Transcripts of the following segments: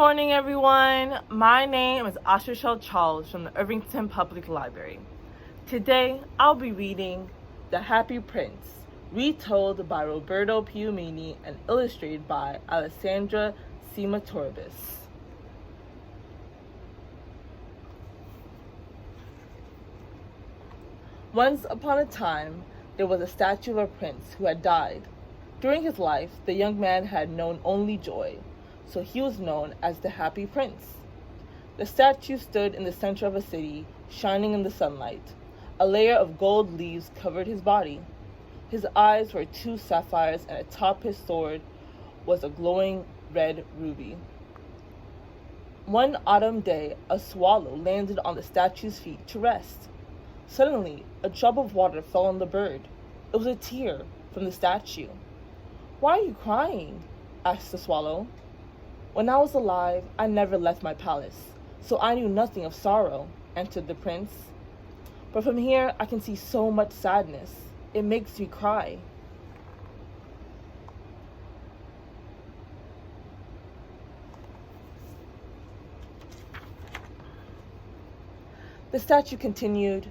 morning, everyone. My name is Acharchelle Charles from the Irvington Public Library. Today, I'll be reading The Happy Prince, retold by Roberto Piumini and illustrated by Alessandra Cimatoribus. Once upon a time, there was a statue of a prince who had died. During his life, the young man had known only joy, so he was known as the Happy Prince. The statue stood in the center of a city, shining in the sunlight. A layer of gold leaves covered his body. His eyes were two sapphires, and atop his sword was a glowing red ruby. One autumn day, a swallow landed on the statue's feet to rest. Suddenly, a drop of water fell on the bird. It was a tear from the statue. "Why are you crying?" asked the swallow. "When I was alive, I never left my palace, so I knew nothing of sorrow," answered the prince. "But from here, I can see so much sadness. It makes me cry." The statue continued,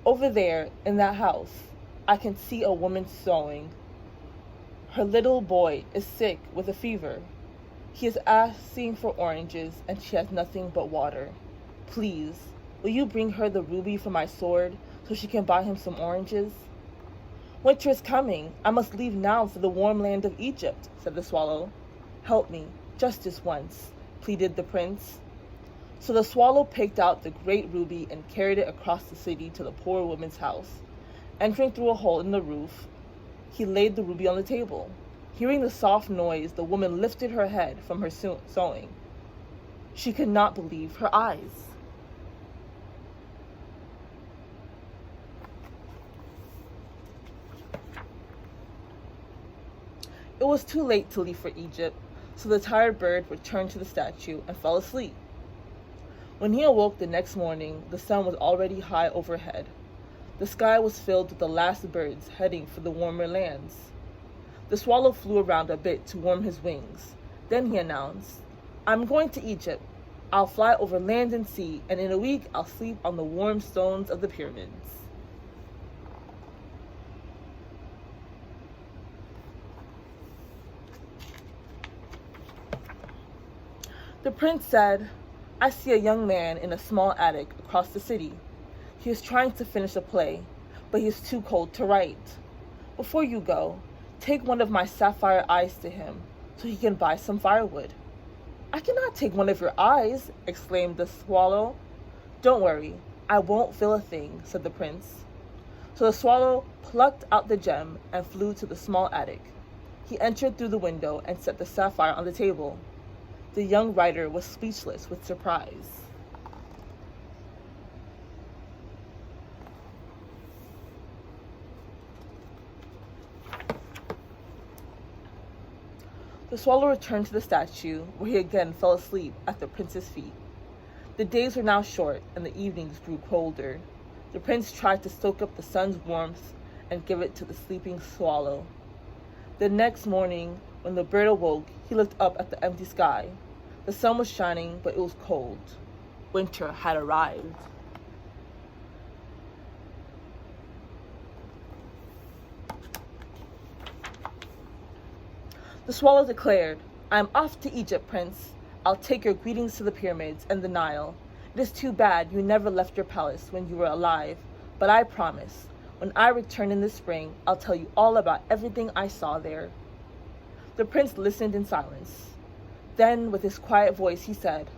"Over there, in that house, I can see a woman sewing. Her little boy is sick with a fever. He is asking for oranges, and she has nothing but water. Please, will you bring her the ruby from my sword so she can buy him some oranges?" "Winter is coming. I must leave now for the warm land of Egypt," said the swallow. "Help me, just this once," pleaded the prince. So the swallow picked out the great ruby and carried it across the city to the poor woman's house. Entering through a hole in the roof, he laid the ruby on the table. Hearing the soft noise, the woman lifted her head from her sewing. She could not believe her eyes. It was too late to leave for Egypt, so the tired bird returned to the statue and fell asleep. When he awoke the next morning, the sun was already high overhead. The sky was filled with the last birds heading for the warmer lands. The swallow flew around a bit to warm his wings. Then he announced, "I'm going to Egypt. I'll fly over land and sea, and in a week I'll sleep on the warm stones of the pyramids." The prince said, "I see a young man in a small attic across the city. He is trying to finish a play, but he is too cold to write. Before you go, take one of my sapphire eyes to him, so he can buy some firewood." "I cannot take one of your eyes," exclaimed the swallow. "Don't worry, I won't feel a thing," said the prince. So the swallow plucked out the gem and flew to the small attic. He entered through the window and set the sapphire on the table. The young writer was speechless with surprise. The swallow returned to the statue, where he again fell asleep at the prince's feet. The days were now short, and the evenings grew colder. The prince tried to soak up the sun's warmth and give it to the sleeping swallow. The next morning, when the bird awoke, he looked up at the empty sky. The sun was shining, but it was cold. Winter had arrived. The swallow declared, "I am off to Egypt, Prince. I'll take your greetings to the pyramids and the Nile. It is too bad you never left your palace when you were alive, but I promise, when I return in the spring, I'll tell you all about everything I saw there." The prince listened in silence. Then, with his quiet voice, he said,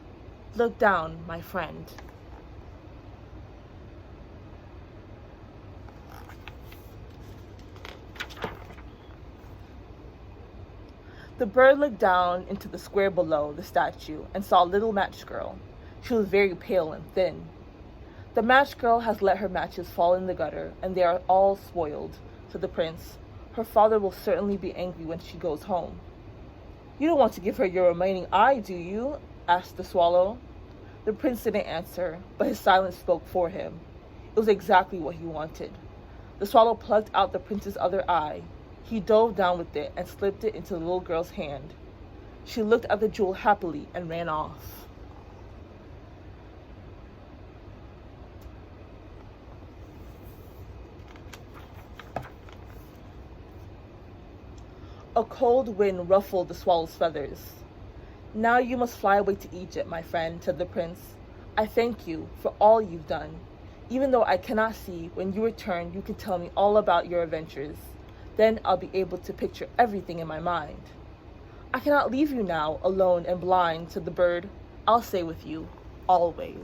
"Look down, my friend." The bird looked down into the square below the statue and saw a little match girl. She was very pale and thin. "The match girl has let her matches fall in the gutter, and they are all spoiled," said the prince. "Her father will certainly be angry when she goes home." "You don't want to give her your remaining eye, do you?" asked the swallow. The prince didn't answer, but his silence spoke for him. It was exactly what he wanted. The swallow plucked out the prince's other eye. He dove down with it and slipped it into the little girl's hand. She looked at the jewel happily and ran off. A cold wind ruffled the swallow's feathers. "Now you must fly away to Egypt, my friend," said the prince. "I thank you for all you've done. Even though I cannot see, when you return, you can tell me all about your adventures. Then I'll be able to picture everything in my mind." "I cannot leave you now, alone and blind," said the bird. "I'll stay with you, always."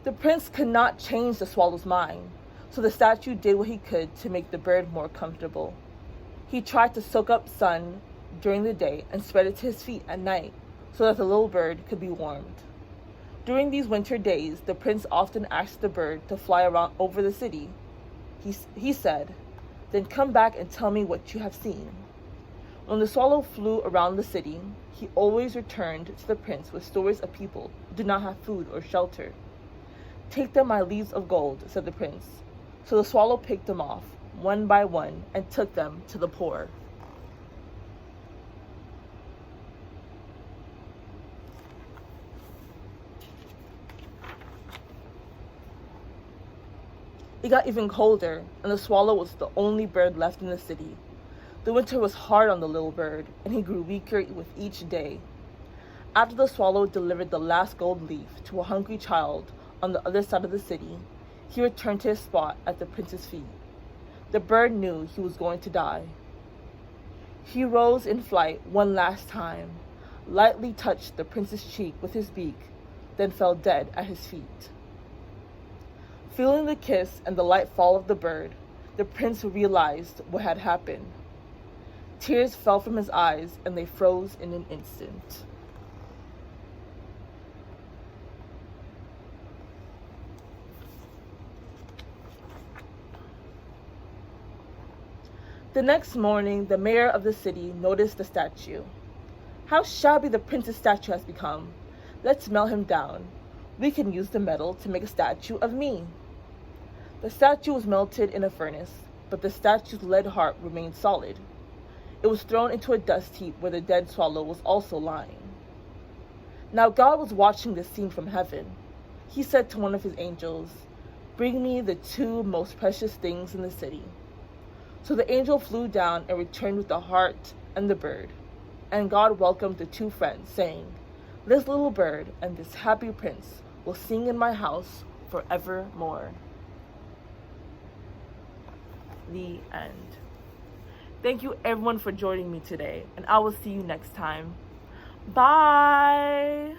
The prince could not change the swallow's mind, so the statue did what he could to make the bird more comfortable. He tried to soak up sun during the day and spread it to his feet at night so that the little bird could be warmed. During these winter days, the prince often asked the bird to fly around over the city. He said, "Then come back and tell me what you have seen." When the swallow flew around the city, he always returned to the prince with stories of people who did not have food or shelter. "Take them my leaves of gold," said the prince. So the swallow picked them off, one by one, and took them to the poor. It got even colder, and the swallow was the only bird left in the city. The winter was hard on the little bird, and he grew weaker with each day. After the swallow delivered the last gold leaf to a hungry child on the other side of the city, he returned to his spot at the prince's feet. The bird knew he was going to die. He rose in flight one last time, lightly touched the prince's cheek with his beak, then fell dead at his feet. Feeling the kiss and the light fall of the bird, the prince realized what had happened. Tears fell from his eyes, and they froze in an instant. The next morning, the mayor of the city noticed the statue. "How shabby the prince's statue has become. Let's melt him down. We can use the metal to make a statue of me." The statue was melted in a furnace, but the statue's lead heart remained solid. It was thrown into a dust heap where the dead swallow was also lying. Now God was watching this scene from heaven. He said to one of his angels, "Bring me the two most precious things in the city." So the angel flew down and returned with the heart and the bird. And God welcomed the two friends, saying, "This little bird and this happy prince will sing in my house forevermore." The end. Thank you everyone for joining me today, and I will see you next time. Bye!